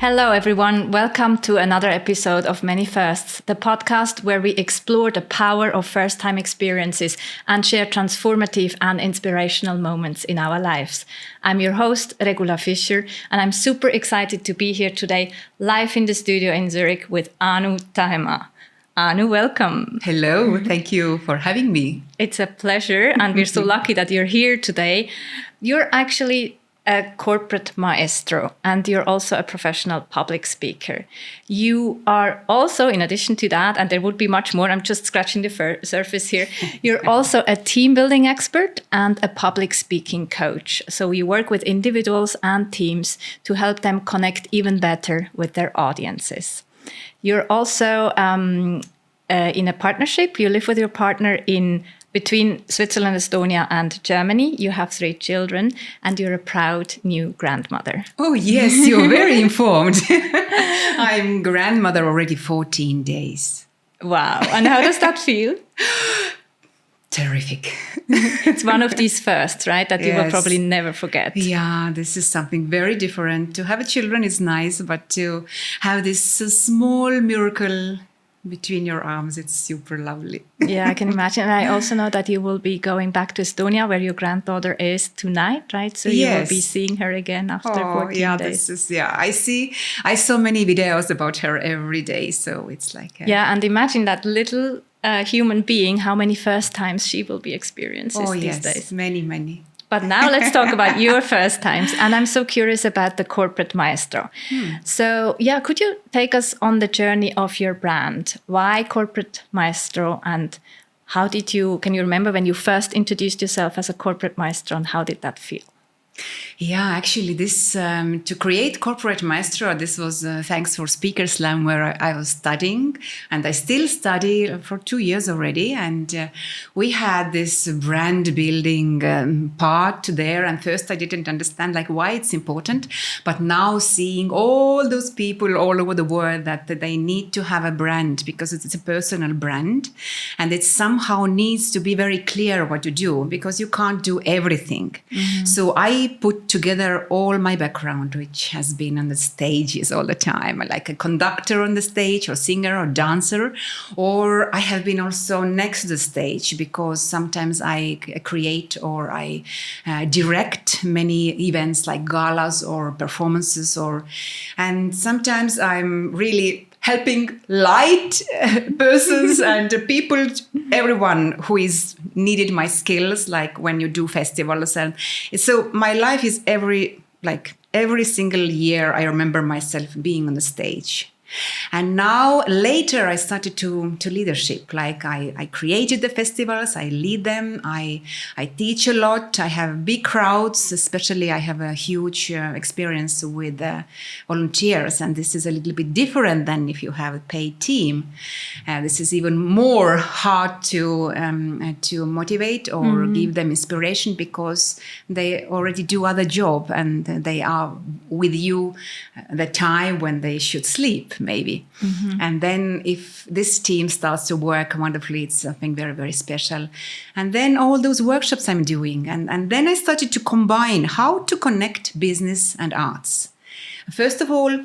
Hello, everyone. Welcome to another episode of Many Firsts, the podcast where we explore the power of first-time experiences and share transformative and inspirational moments in our lives. I'm your host, Regula Fischer, and I'm super excited to be here today, live in the studio in Zurich with Anu Tähemaa. Anu, welcome. Hello, thank you for having me. It's a pleasure, and we're so lucky that you're here today. You're actually a corporate maestro, and you're also a professional public speaker. You are also, in addition to that, and there would be much more, I'm just scratching the surface here, you're also a team building expert and a public speaking coach. So you work with individuals and teams to help them connect even better with their audiences. You're also in a partnership. You live with your partner between Switzerland, Estonia, and Germany. You have 3 children, and you're a proud new grandmother. Oh, yes, you're very informed. I'm grandmother already 14 days. Wow. And how does that feel? Terrific. It's one of these firsts, right? That you will Yes. probably never forget. Yeah, this is something very different. To have children is nice, but to have this small miracle between your arms, it's super lovely. Yeah, I can imagine. And I also know that you will be going back to Estonia, where your granddaughter is tonight, right? So you will be seeing her again after 14 days. I saw many videos about her every day, so it's like... Yeah, and imagine that little human being, how many first times she will be experiencing these days. Many. But now let's talk about your first times. And I'm so curious about the Corporate Maestro. So yeah, could you take us on the journey of your brand? Why Corporate Maestro? And can you remember when you first introduced yourself as a Corporate Maestro, and how did that feel? Yeah, actually, this to create Corporate Maestro, this was thanks for Speaker Slam, where I was studying, and I still study for 2 years already. And we had this brand building part there. And first, I didn't understand why it's important, but now seeing all those people all over the world that they need to have a brand because it's a personal brand, and it somehow needs to be very clear what you do because you can't do everything. Mm-hmm. So I put together all my background, which has been on the stages all the time, like a conductor on the stage or singer or dancer, or I have been also next to the stage because sometimes I create or I direct many events like galas or performances, and sometimes I'm really helping light persons and people, everyone who is needed my skills, like when you do festivals. And so my life is every single year, I remember myself being on the stage. And now later I started to leadership. I created the festivals, I lead them, I teach a lot, I have big crowds, especially I have a huge experience with volunteers, and this is a little bit different than if you have a paid team. This is even more hard to motivate or give them inspiration because they already do other job and they are with you the time when they should sleep. Maybe. Mm-hmm. And then if this team starts to work wonderfully, it's something very, very special. And then all those workshops I'm doing. And then I started to combine how to connect business and arts. First of all,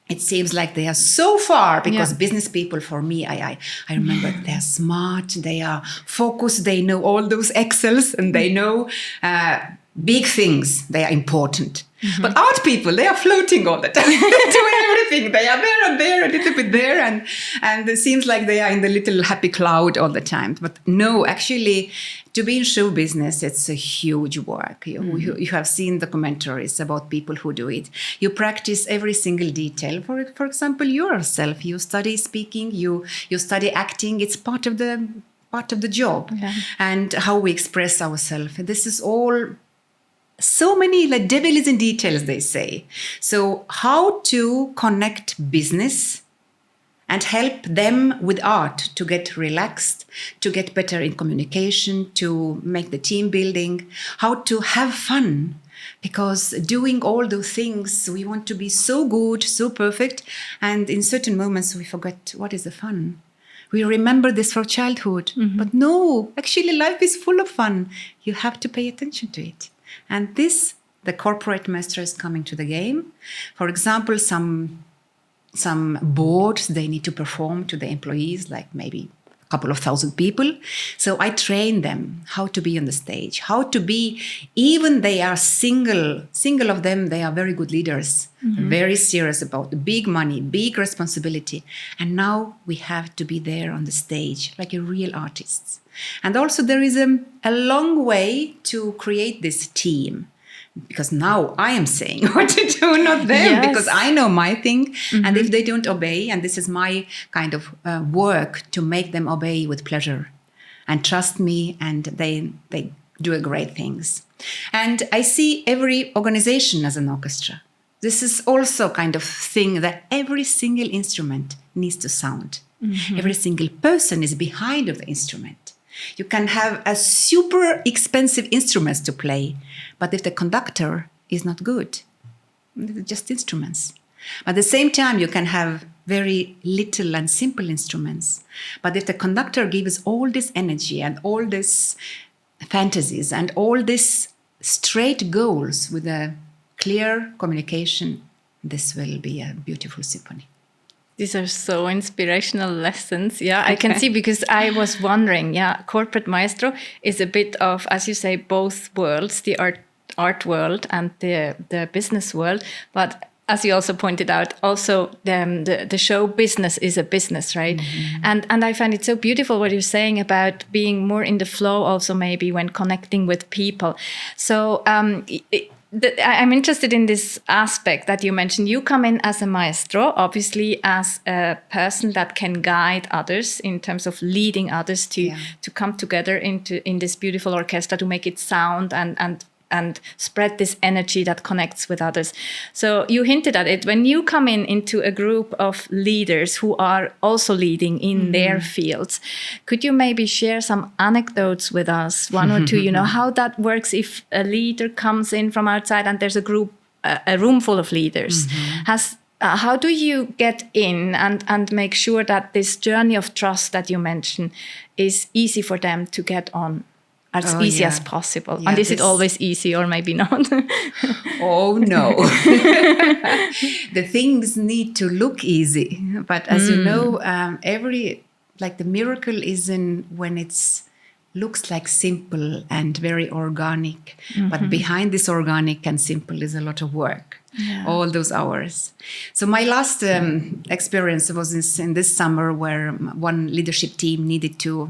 it seems like they are so far because business people, for me, I remember they are smart, they are focused, they know all those Excels and they know big things, they are important. Mm-hmm. But art people, they are floating all the time, doing everything. They are there and there, a little bit there, and it seems like they are in the little happy cloud all the time. But no, actually, to be in show business, it's a huge work. You have seen documentaries about people who do it. You practice every single detail. For example, yourself, you study speaking, you study acting. It's part of the job, and how we express ourselves. This is all. So many, devil is in details, they say. So how to connect business and help them with art to get relaxed, to get better in communication, to make the team building, how to have fun. Because doing all those things, we want to be so good, so perfect. And in certain moments, we forget what is the fun. We remember this from childhood. Mm-hmm. But no, actually life is full of fun. You have to pay attention to it. And this the corporate maestro is coming to the game. For example, some boards, they need to perform to the employees, like maybe a couple of thousand people. So I train them how to be on the stage, how to be, even they are single of them, they are very good leaders, very serious about the big money, big responsibility. And now we have to be there on the stage like a real artists. And also there is a long way to create this team. Because now I am saying what to do, not them, because I know my thing. And if they don't obey, and this is my kind of work to make them obey with pleasure and trust me, and they do great things. And I see every organization as an orchestra. This is also kind of thing that every single instrument needs to sound. Every single person is behind of the instrument. You can have a super expensive instruments to play, but if the conductor is not good, they're just instruments. At the same time, you can have very little and simple instruments, but if the conductor gives all this energy and all this fantasies and all these straight goals with a clear communication, this will be a beautiful symphony. These are so inspirational lessons. Yeah, I can see, because I was wondering, Corporate Maestro is a bit of, as you say, both worlds, the art world and the business world. But as you also pointed out, also the show business is a business, right? And I find it so beautiful what you're saying about being more in the flow also maybe when connecting with people. So I'm interested in this aspect that you mentioned. You come in as a maestro, obviously as a person that can guide others in terms of leading others to come together in this beautiful orchestra to make it sound and spread this energy that connects with others. So you hinted at it. When you come into a group of leaders who are also leading in their fields, could you maybe share some anecdotes with us, one or two, how that works if a leader comes in from outside and there's a group, a room full of leaders? How do you get in and make sure that this journey of trust that you mentioned is easy for them to get on? As easy as possible. And is it always easy or maybe not? Oh, no. The things need to look easy. But as you know, the miracle is in when it's looks like simple and very organic. But behind this organic and simple is a lot of work. All those hours. So my last experience was in this summer, where one leadership team needed to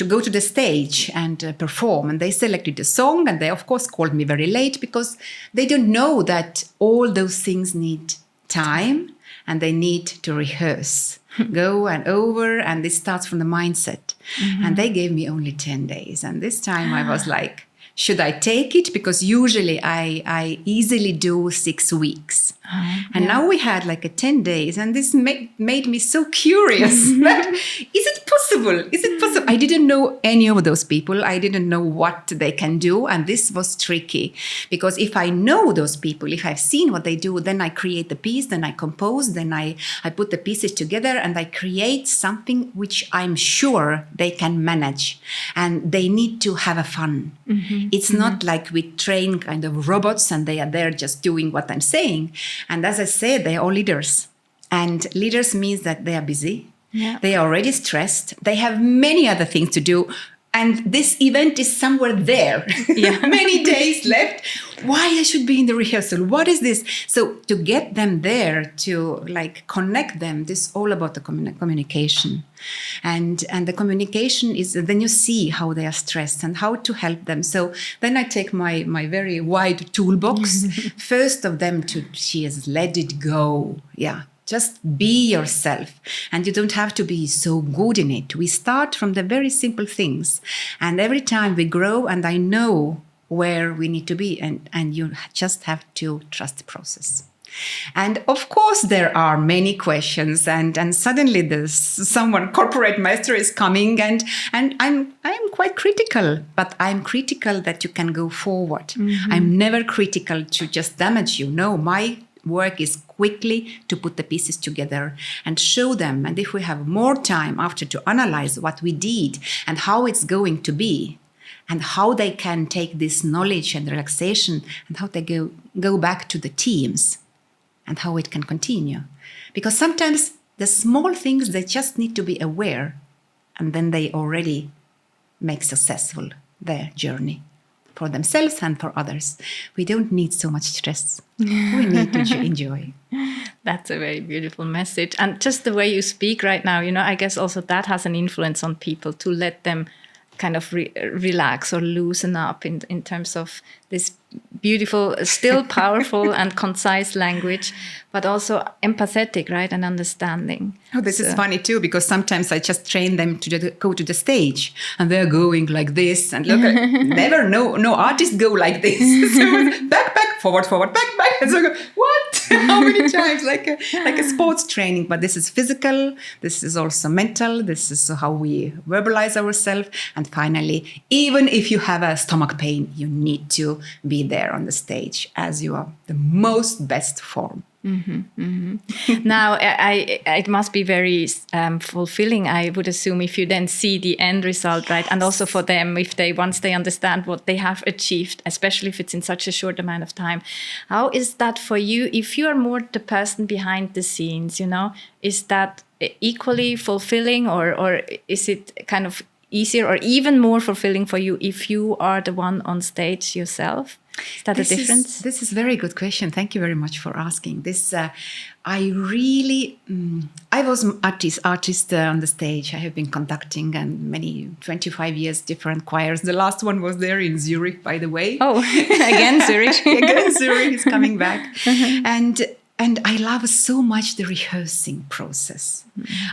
go to the stage and perform. And they selected a song, and they of course called me very late, because they don't know that all those things need time and they need to rehearse, go and over, and this starts from the mindset. And they gave me only 10 days. And this time I was like, should I take it? Because usually I easily do 6 weeks. And now we had like a 10 days, and this made me so curious. That, is it possible? Is it possible? I didn't know any of those people. I didn't know what they can do. And this was tricky, because if I know those people, if I've seen what they do, then I create the piece, then I compose, then I put the pieces together, and I create something which I'm sure they can manage. And they need to have a fun. It's not like we train kind of robots and they are there just doing what I'm saying. And as I said, they are all leaders. And leaders means that they are busy. They are already stressed. They have many other things to do. And this event is somewhere there. Many days left. Why I should be in the rehearsal? What is this? So to get them there, to like connect them, this is all about the communication. And the communication is, then you see how they are stressed and how to help them. So then I take my very wide toolbox. First of them to let it go. Just be yourself. And you don't have to be so good in it. We start from the very simple things. And every time we grow, and I know where we need to be, and you just have to trust the process. And of course, there are many questions, and suddenly there's someone, Corporate Maestro, is coming, and I'm quite critical, but I'm critical that you can go forward. I'm never critical to just damage you. No, my work is quickly to put the pieces together and show them. And if we have more time after to analyze what we did and how it's going to be, and how they can take this knowledge and relaxation and how they go back to the teams and how it can continue. Because sometimes the small things, they just need to be aware, and then they already make successful their journey for themselves and for others. We don't need so much stress. We need to enjoy. That's a very beautiful message. And just the way you speak right now, I guess also that has an influence on people to let them kind of relax or loosen up in terms of this beautiful, still powerful and concise language, but also empathetic, right? And understanding. Oh, this is funny too, because sometimes I just train them to go to the stage and they're going like this. And look, never no artists go like this. So back, forward, back. And so I go, what? How many times? Like a sports training. But this is physical. This is also mental. This is how we verbalize ourselves. And finally, even if you have a stomach pain, you need to be there on the stage as you are the most best form. Now, it must be very fulfilling, I would assume, if you then see the end result, right? And also for them, if once they understand what they have achieved, especially if it's in such a short amount of time. How is that for you? If you are more the person behind the scenes, is that equally fulfilling, or is it kind of easier or even more fulfilling for you if you are the one on stage yourself? Is that a difference? This is a very good question. Thank you very much for asking. This, I was artist on the stage. I have been conducting and 25 years different choirs. The last one was there in Zurich, by the way. Oh, again Zurich. Again Zurich is coming back. And I love so much the rehearsing process.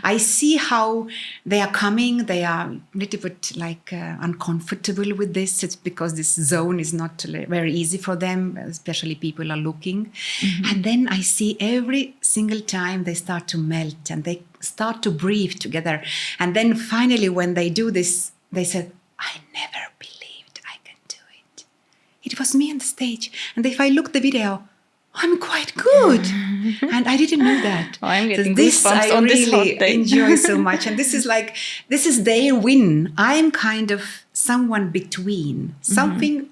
I see how they are coming. They are a little bit uncomfortable with this. It's because this zone is not very easy for them, especially people are looking. And then I see every single time they start to melt and they start to breathe together. And then finally, when they do this, they said, I never believed I can do it. It was me on the stage. And if I look the video, I'm quite good. And I didn't know that. Oh, I'm getting this goosebumps I on really this hot day. enjoy so much. And this is their win. I'm kind of someone between. Something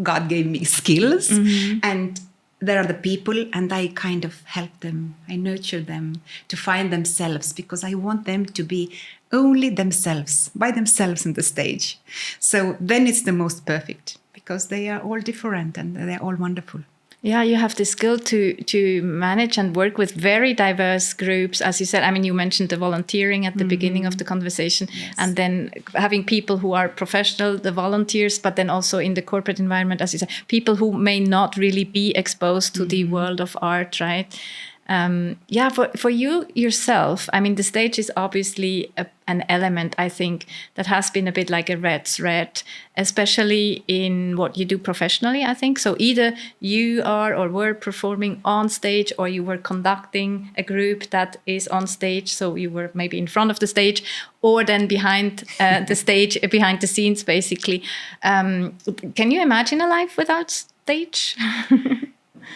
God gave me skills and there are the people and I kind of help them. I nurture them to find themselves because I want them to be only themselves, by themselves on the stage. So then it's the most perfect because they are all different and they're all wonderful. Yeah, you have the skill to manage and work with very diverse groups. As you said, I mean, you mentioned the volunteering at the beginning of the conversation, and then having people who are professional, the volunteers, but then also in the corporate environment, as you said, people who may not really be exposed to the world of art, right? For you yourself, I mean, the stage is obviously an element, I think, that has been a bit like a red thread, especially in what you do professionally, I think. So either you are or were performing on stage or you were conducting a group that is on stage. So you were maybe in front of the stage or then behind the stage, behind the scenes, basically. Can you imagine a life without stage?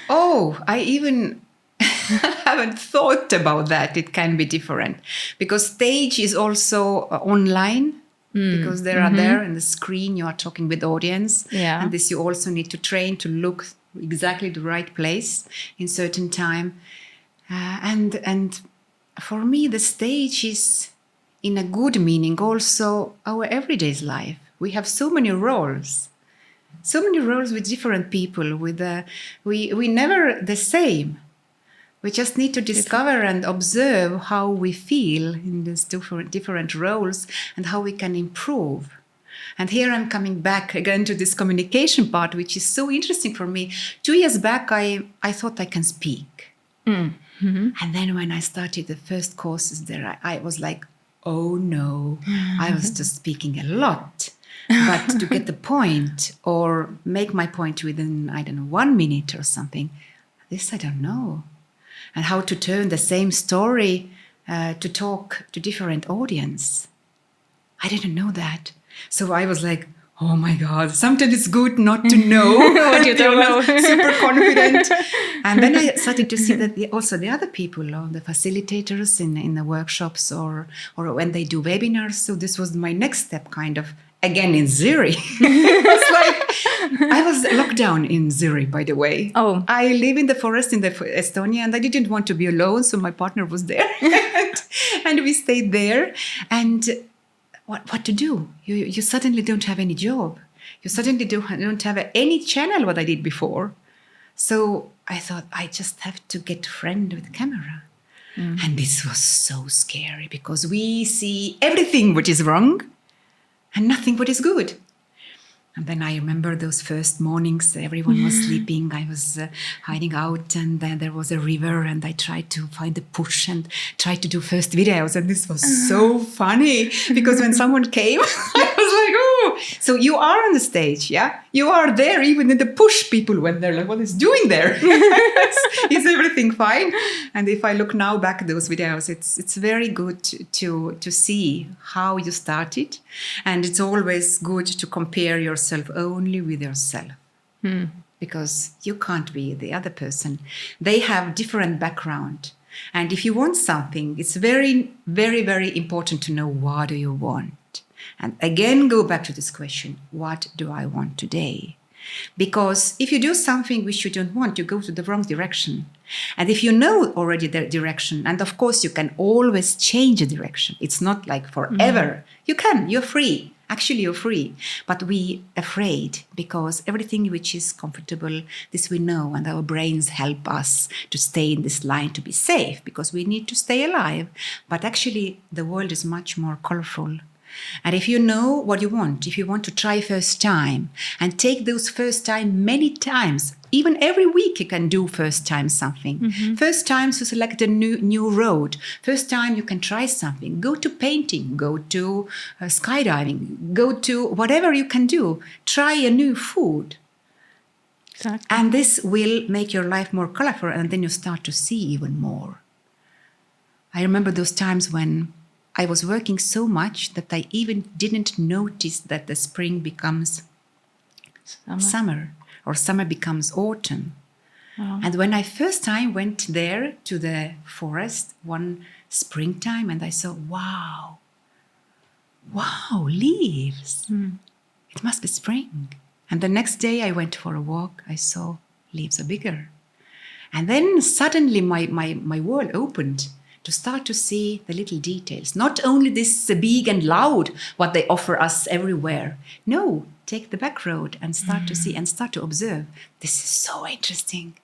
I haven't thought about that. It can be different because stage is also online because they are there in the screen. You are talking with audience, and this you also need to train to look exactly the right place in certain time. And for me, the stage is, in a good meaning, also our everyday life. We have so many roles. So many roles with different people. We never the same. We just need to discover and observe how we feel in these different roles and how we can improve. And here I'm coming back again to this communication part, which is so interesting for me. 2 years back, I thought I can speak. And then when I started the first courses there, I was like, oh no, I was just speaking a lot. But to get the point or make my point within, 1 minute or something, this I don't know. And how to turn the same story to talk to different audience. I didn't know that. So I was like, oh my God, sometimes it's good not to know what you don't know. Super confident. And then I started to see that also the other people, the facilitators in the workshops or when they do webinars. So this was my next step, kind of again in Zurich. It was like, I was locked down in Zurich, by the way. Oh. I live in the forest in Estonia, and I didn't want to be alone, so my partner was there. and we stayed there. And what to do? You suddenly don't have any job. You suddenly don't have any channel what I did before. So I thought, I just have to get a friend with a camera. And this was so scary because we see everything which is wrong and nothing what is good. And then I remember those first mornings, everyone was sleeping. I was hiding out, and then there was a river, and I tried to find a push and tried to do first videos. And this was so funny because when someone came, I was like, oh, so you are on the stage, yeah? You are there, even in the push, people went there, like, what is doing there? Is everything fine? And if I look now back at those videos, it's very good to see how you started. And it's always good to compare yourself only with yourself. Because you can't be the other person. They have different background. And if you want something, it's very, very, very important to know what do you want. And again, go back to this question, what do I want today? Because if you do something which you don't want, you go to the wrong direction. And if you know already the direction, and of course you can always change the direction. It's not like forever. You can, you're free. Actually, you're free. But we afraid because everything which is comfortable, this we know, and our brains help us to stay in this line to be safe because we need to stay alive. But actually, the world is much more colorful. And if you know what you want, if you want to try first time and take those first time many times, even every week you can do first time something. First time to select a new road. First time you can try something. Go to painting, go to skydiving, go to whatever you can do. Try a new food. Exactly. And this will make your life more colorful, and then you start to see even more. I remember those times when I was working so much that I even didn't notice that the spring becomes summer or summer becomes autumn. Wow. And when I first time went there to the forest one springtime, and I saw, wow, leaves. It must be spring. And the next day I went for a walk, I saw leaves are bigger. And then suddenly my world opened to start to see the little details. Not only this big and loud, what they offer us everywhere. No, take the back road and start to see and start to observe. This is so interesting.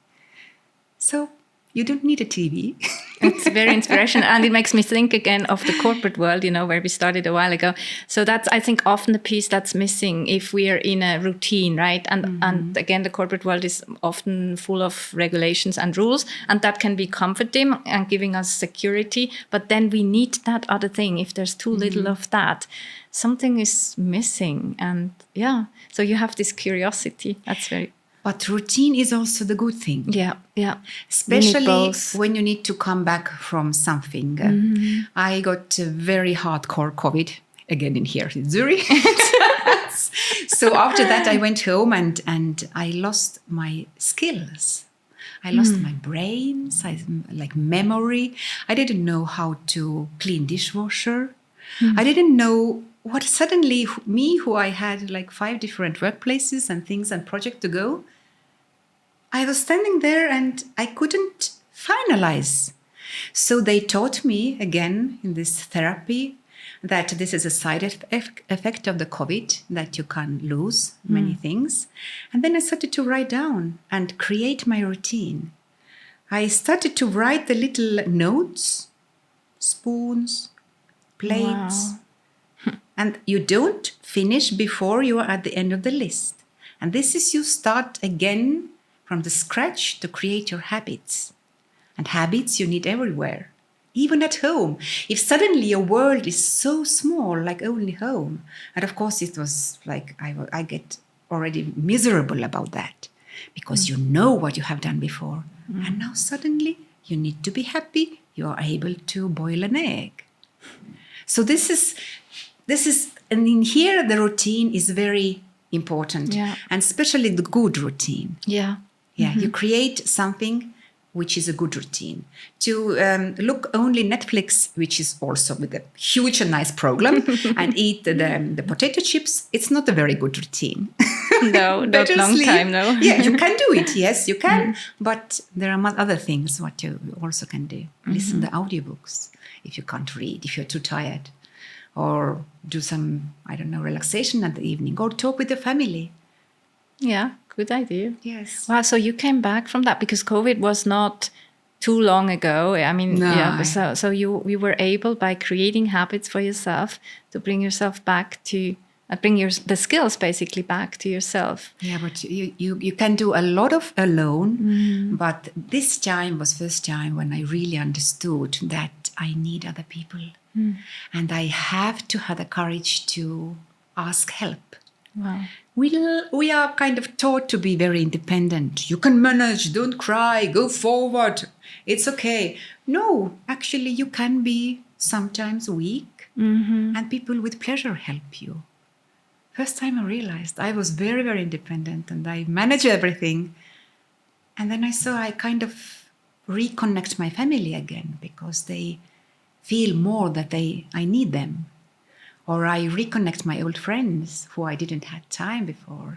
So you don't need a TV. It's very inspirational. And it makes me think again of the corporate world, where we started a while ago. So that's, I think, often the piece that's missing if we are in a routine, right? And again, the corporate world is often full of regulations and rules, and that can be comforting and giving us security. But then we need that other thing. If there's too little of that, something is missing. And so you have this curiosity. That's very... But routine is also the good thing. Yeah. Especially when you need to come back from something. I got a very hardcore COVID, again in Zurich. So after that, I went home and I lost my skills. I lost my brains, like memory. I didn't know how to clean dishwasher. I didn't know what suddenly me, who I had like 5 different workplaces and things and projects to go, I was standing there and I couldn't finalize. So they taught me again in this therapy that this is a side effect of the COVID, that you can lose many things. And then I started to write down and create my routine. I started to write the little notes, spoons, plates. Wow. And you don't finish before you are at the end of the list. And this is you start again from the scratch to create your habits. And habits you need everywhere, even at home. If suddenly your world is so small, like only home. And of course it was like, I get already miserable about that. Because you know what you have done before. And now suddenly you need to be happy. You are able to boil an egg. So this is, and in here the routine is very important, and especially the good routine. Yeah, you create something which is a good routine. To look only Netflix, which is also with a huge and nice program, and eat the potato chips, it's not a very good routine. No, not long sleep. time, no. Yeah, you can do it. Yes, you can. But there are other things what you also can do. Listen to audiobooks if you can't read, if you're too tired. Or do some, I don't know, relaxation at the evening. Or talk with the family. Yeah, good idea. Yes. Wow, so you came back from that because COVID was not too long ago. I mean, No. yeah, so you were able, by creating habits for yourself, to bring yourself back to... bring the skills basically back to yourself. Yeah, but you can do a lot of alone. But this time was first time when I really understood that I need other people. And I have to have the courage to ask help. Wow. We are kind of taught to be very independent. You can manage, don't cry, go forward. It's okay. No, actually you can be sometimes weak. And people with pleasure help you. First time I realized I was very, very independent and I managed everything. And then I saw I kind of reconnect my family again because they feel more that I need them. Or I reconnect my old friends who I didn't have time before.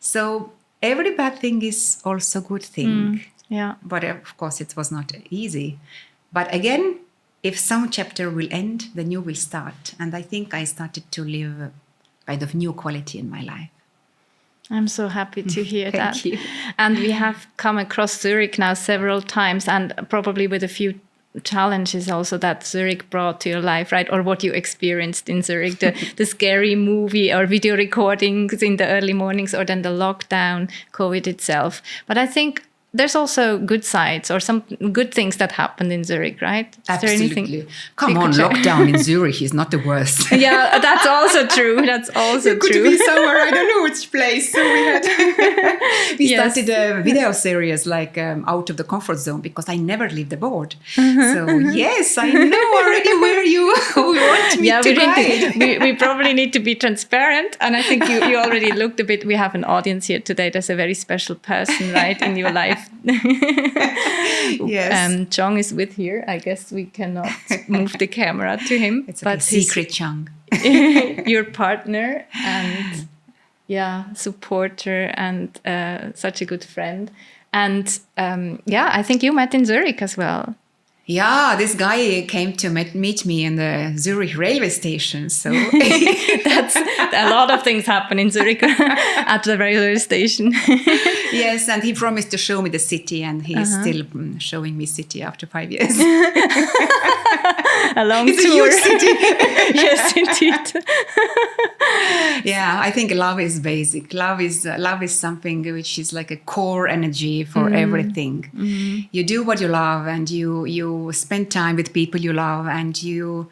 So every bad thing is also a good thing. Yeah. But of course it was not easy. But again, if some chapter will end, the new will start. And I think I started to live kind of new quality in my life. I'm so happy to hear that. Thank you. And we have come across Zurich now several times, and probably with a few challenges also that Zurich brought to your life, right? Or what you experienced in Zurich, the scary movie or video recordings in the early mornings, or then the lockdown, COVID itself. But I think there's also good sides or some good things that happened in Zurich, right? Is Absolutely. there anything Come on, lockdown in Zurich is not the worst. Yeah, that's also true. That's also you could true. be somewhere, I don't know which place. So we started a video series like out of the comfort zone because I never leave the board. So yes, I know already where you want me to ride. We probably need to be transparent. And I think you already looked a bit, we have an audience here today. There's a very special person, right, in your life. Yes. Chong is with here. I guess we cannot move the camera to him. It's a secret Chong. Your partner and supporter and such a good friend. And I think you met in Zurich as well. Yeah, this guy came to meet me in the Zurich railway station. So that's a lot of things happen in Zurich at the railway station. Yes, and he promised to show me the city, and he is still showing me city after 5 years. A long it's tour. A huge city. Yes, indeed. Yeah, I think love is basic. Love is something which is like a core energy for everything. You do what you love, and you spend time with people you love, and you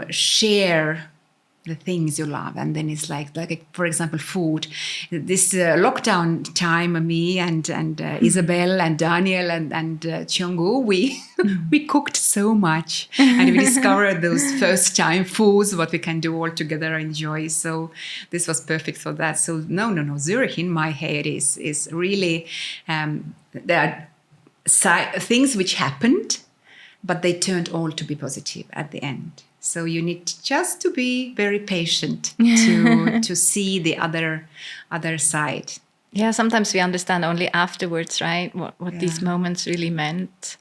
share the things you love. And then it's like for example, food. This lockdown time, me and Isabel and Daniel and Chiongu, we cooked so much, and we discovered those first time foods what we can do all together, enjoy. So this was perfect for that. So no, Zurich in my head is really there are things which happened, but they turned all to be positive at the end. So you need just to be very patient to see the other side. Yeah, sometimes we understand only afterwards, right? What these moments really meant.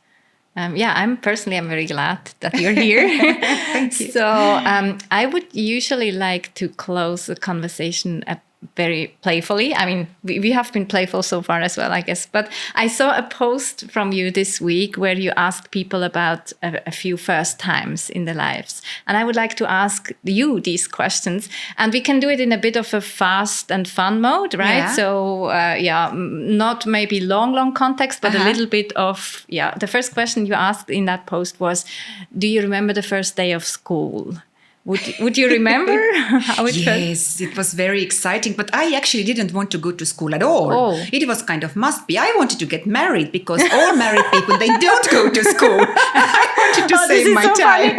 I'm very glad that you're here. Thank you. So I would usually like to close the conversation very playfully. I mean, we have been playful so far as well, I guess. But I saw a post from you this week where you asked people about a few first times in their lives. And I would like to ask you these questions. And we can do it in a bit of a fast and fun mode, right? Yeah. So, not maybe long context, but a little bit of, the first question you asked in that post was, do you remember the first day of school? Would you remember how it felt? Yes, it was very exciting, but I actually didn't want to go to school at all. Oh. It was kind of must be. I wanted to get married because all married people, they don't go to school. I wanted to save my time.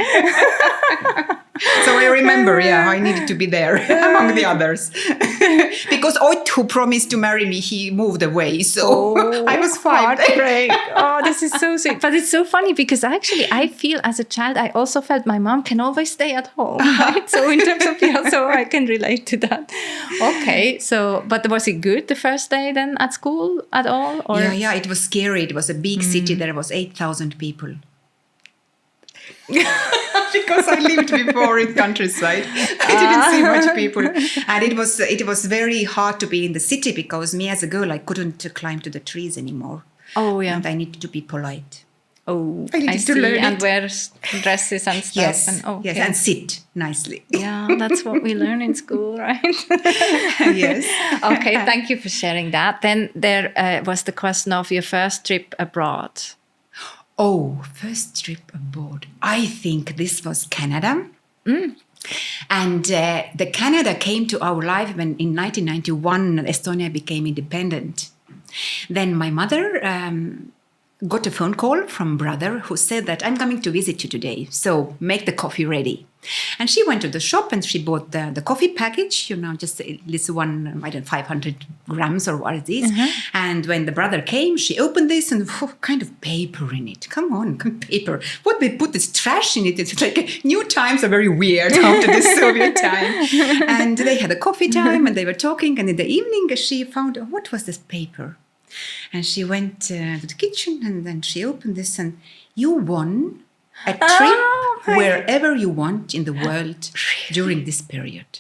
So I remember, I needed to be there among the others. Because Oit, who promised to marry me, he moved away. So I was 5. Heartbreak. Oh, this is so sweet. But it's so funny because actually I feel as a child, I also felt my mom can always stay at home. Right? So in terms of, so I can relate to that. Okay. So, but was it good the first day then at school at all? Or? Yeah, it was scary. It was a big city. There was 8,000 people. Because I lived before in countryside, I didn't see much people, and it was very hard to be in the city because me as a girl I couldn't climb to the trees anymore. Oh yeah, and I needed to be polite. Oh, I see, and wear dresses and stuff. Yes, and, yes, and sit nicely. Yeah, that's what we learn in school, right? Yes. Okay, thank you for sharing that. Then there was the question of your first trip abroad. Oh, first trip abroad. I think this was Canada. And the Canada came to our life when in 1991 Estonia became independent. Then my mother got a phone call from brother who said that I'm coming to visit you today, so make the coffee ready. And she went to the shop and she bought the coffee package, just this one, 500 grams or what it is. And when the brother came, she opened this and kind of paper in it. Come on, paper. What they put this trash in it? It's like new times are very weird after the Soviet time. And they had a coffee time and they were talking. And in the evening, she found, what was this paper? And she went to the kitchen and then she opened this and you won a trip wherever you want in the world during this period.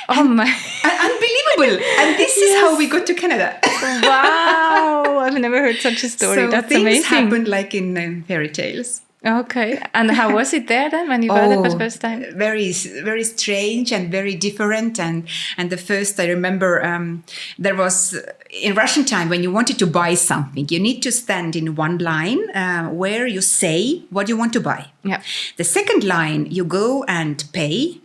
Oh my. Unbelievable. And this is how we got to Canada. Wow. I've never heard such a story. So that's things amazing. happened like in fairy tales. Okay. And how was it there then when you heard it for the first time? Very, very strange and very different. And the first, I remember there was, in Russian time, when you wanted to buy something, you need to stand in one line where you say what you want to buy. Yeah. The second line, you go and pay.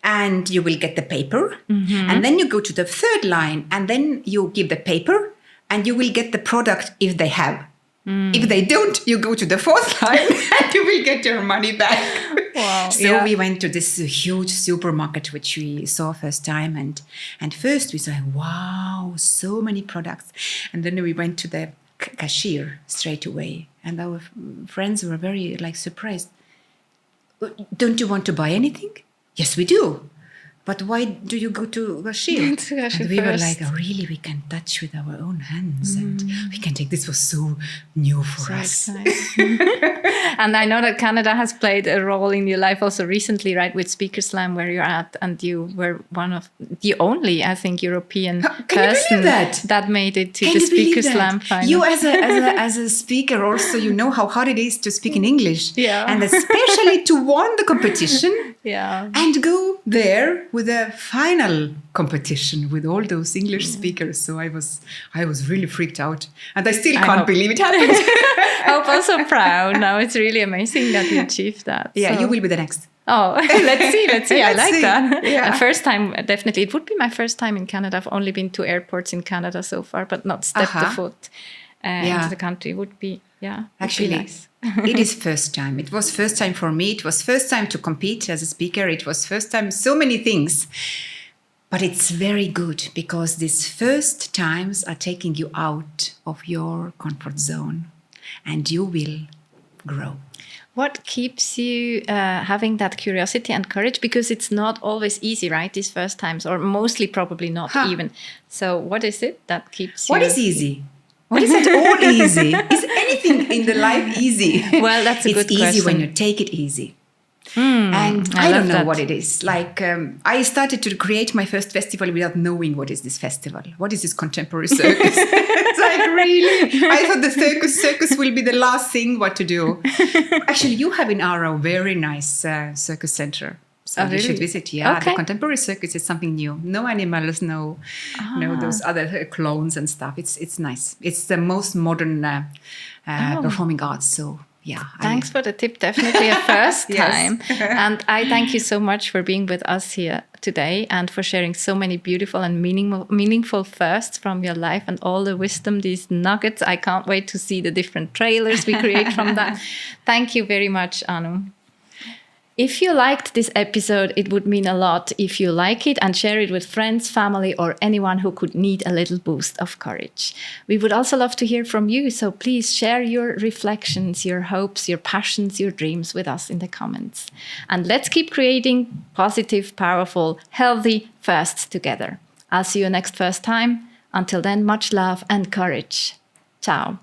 And you will get the paper. And then you go to the third line and then you give the paper and you will get the product if they have. If they don't, you go to the fourth line and you will get your money back. Wow. So we went to this huge supermarket, which we saw first time. And first we said, wow, so many products. And then we went to the cashier straight away. And our friends were very surprised. Don't you want to buy anything? Yes, we do. But why do you go to cashier? And we were like, really, we can touch with our own hands and we can take, this was so new for us. And I know that Canada has played a role in your life also recently, right, with Speaker Slam where you're at, and you were one of the only, I think, European person that made it to the Speaker Slam final. You as a speaker also, you know how hard it is to speak in English. Yeah. And especially to win the competition. Yeah. And go there with a final competition with all those English speakers. So I was really freaked out. And I still can't believe it happened. I'm also proud. Now it's really amazing that you achieved that. Yeah, so. You will be the next. Oh, let's see. I like that. Yeah. And first time, definitely. It would be my first time in Canada. I've only been to airports in Canada so far, but not stepped the foot into the country. It would be, actually, be nice. It is first time. It was first time for me. It was first time to compete as a speaker. It was first time, so many things. But it's very good because these first times are taking you out of your comfort zone and you will grow. What keeps you having that curiosity and courage? Because it's not always easy, right? These first times, or mostly probably not even. So what is it that keeps you? What is easy? What is it all easy? Is anything in the life easy? Well, that's a good question. It's easy when you take it easy. And I don't know what it is. I started to create my first festival without knowing what is this festival. What is this contemporary circus? It's really, I thought the circus will be the last thing what to do. Actually, you have in Aarau a very nice circus center. So you should visit. Yeah, okay. The contemporary circus is something new. No animals, no those other clones and stuff. It's nice. It's the most modern performing arts. So yeah. Thanks for the tip. Definitely a first time. And I thank you so much for being with us here today and for sharing so many beautiful and meaningful firsts from your life and all the wisdom, these nuggets. I can't wait to see the different trailers we create from that. Thank you very much, Anu. If you liked this episode, it would mean a lot if you like it and share it with friends, family, or anyone who could need a little boost of courage. We would also love to hear from you, so please share your reflections, your hopes, your passions, your dreams with us in the comments. And let's keep creating positive, powerful, healthy firsts together. I'll see you next first time. Until then, much love and courage. Ciao.